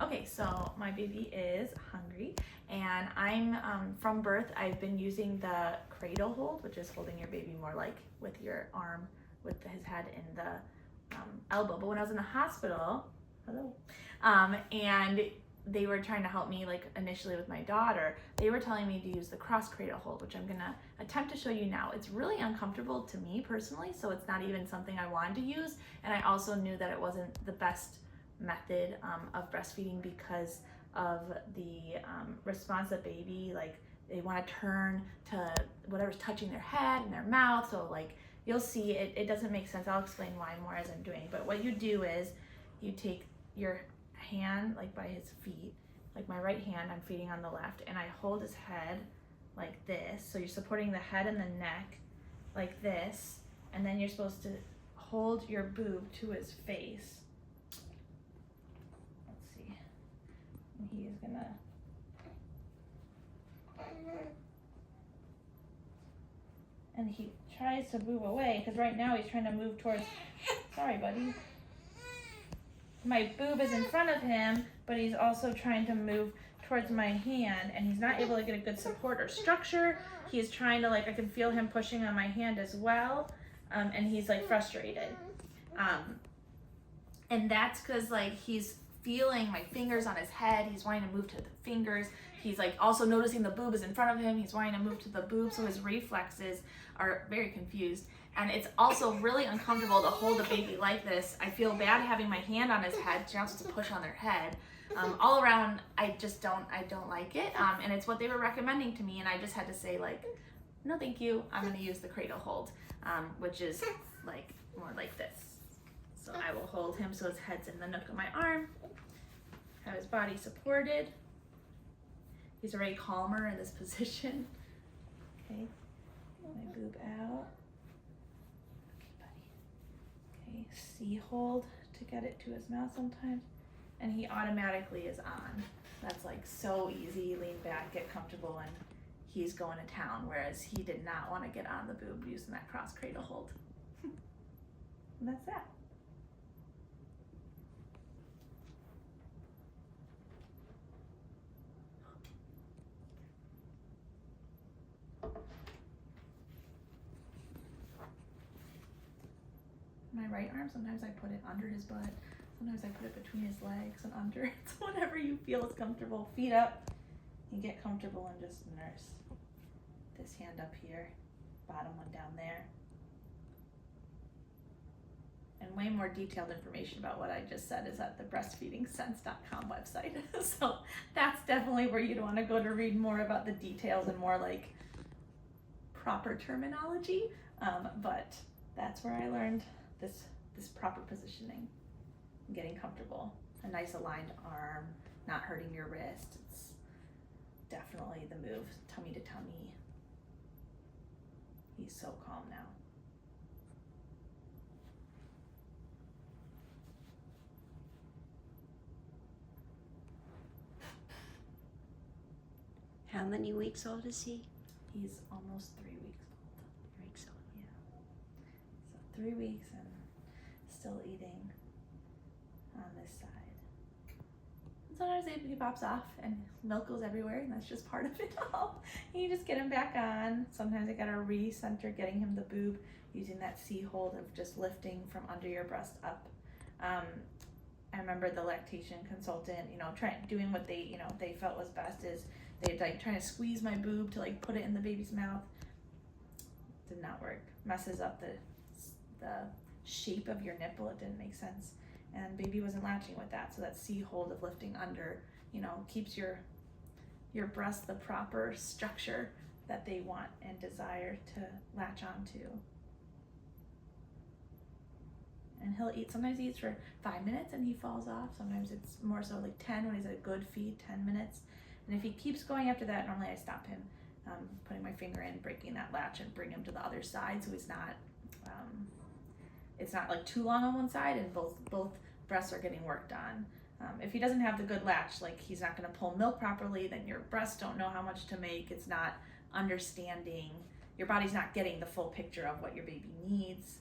Okay, so my baby is hungry, and I'm from birth, I've been using the cradle hold, which is holding your baby more like with your arm, with his head in the elbow. But when I was in the hospital, and they were trying to help me, like initially with my daughter, they were telling me to use the cross cradle hold, which I'm gonna attempt to show you now. It's really uncomfortable to me personally, so it's not even something I wanted to use. And I also knew that it wasn't the best method of breastfeeding because of the response that baby, like they want to turn to whatever's touching their head and their mouth. So like you'll see it doesn't make sense. I'll explain why more as I'm doing. But what you do is you take your hand like by his feet, like my right hand, I'm feeding on the left, and I hold his head like this. So you're supporting the head and the neck like this, and then you're supposed to hold your boob to his face. He is gonna, and he tries to move away because right now he's trying to move towards, sorry buddy, my boob is in front of him, but he's also trying to move towards my hand, and he's not able to get a good support or structure. He's trying to, like, I can feel him pushing on my hand as well, and he's like frustrated, and that's because like he's feeling my fingers on his head. He's wanting to move to the fingers. He's like also noticing the boob is in front of him. He's wanting to move to the boob, so his reflexes are very confused. And it's also really uncomfortable to hold a baby like this. I feel bad having my hand on his head. You're not supposed to push on their head. All around, I don't like it. And it's what they were recommending to me, and I just had to say like, no thank you, I'm gonna use the cradle hold, which is like more like this. So I will hold him so his head's in the nook of my arm, have his body supported. He's already calmer in this position. Okay, my boob out. Okay, buddy. Okay, C hold to get it to his mouth sometimes. And he automatically is on. That's like so easy, lean back, get comfortable, and he's going to town, whereas he did not want to get on the boob using that cross cradle hold. And that's that. My right arm, sometimes I put it under his butt, sometimes I put it between his legs and under. It's whatever you feel is comfortable. Feet up, you get comfortable and just nurse. This hand up here, bottom one down there. And way more detailed information about what I just said is at the breastfeedingsense.com website. So that's definitely where you'd want to go to read more about the details and more like proper terminology. But that's where I learned this proper positioning, getting comfortable, a nice aligned arm, not hurting your wrist. It's definitely the move, tummy to tummy. He's so calm now. How many weeks old is he? He's almost 3 weeks old. 3 weeks old. Yeah. So 3 weeks and still eating on this side. And sometimes he pops off and milk goes everywhere, and that's just part of it all. And you just get him back on. Sometimes I gotta recenter getting him the boob using that C hold of just lifting from under your breast up. I remember the lactation consultant, doing what they felt was best is they'd like trying to squeeze my boob to like put it in the baby's mouth. Did not work. Messes up the shape of your nipple. It didn't make sense, and baby wasn't latching with that. So that C hold of lifting under, keeps your breast the proper structure that they want and desire to latch onto. And he'll eat, sometimes he eats for 5 minutes and he falls off. Sometimes it's more so like 10 when he's at a good feed, 10 minutes. And if he keeps going after that, normally I stop him, putting my finger in, breaking that latch and bring him to the other side so he's not, it's not like too long on one side and both breasts are getting worked on. If he doesn't have the good latch, like he's not gonna pull milk properly, then your breasts don't know how much to make. It's not understanding, your body's not getting the full picture of what your baby needs.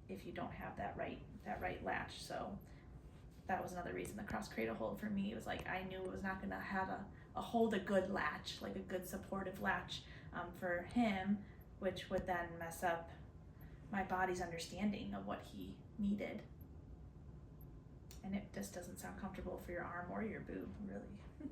If you don't have that right latch. So that was another reason the cross cradle hold for me was like, I knew it was not going to have a good latch, like a good supportive latch for him, which would then mess up my body's understanding of what he needed. And it just doesn't sound comfortable for your arm or your boob, really.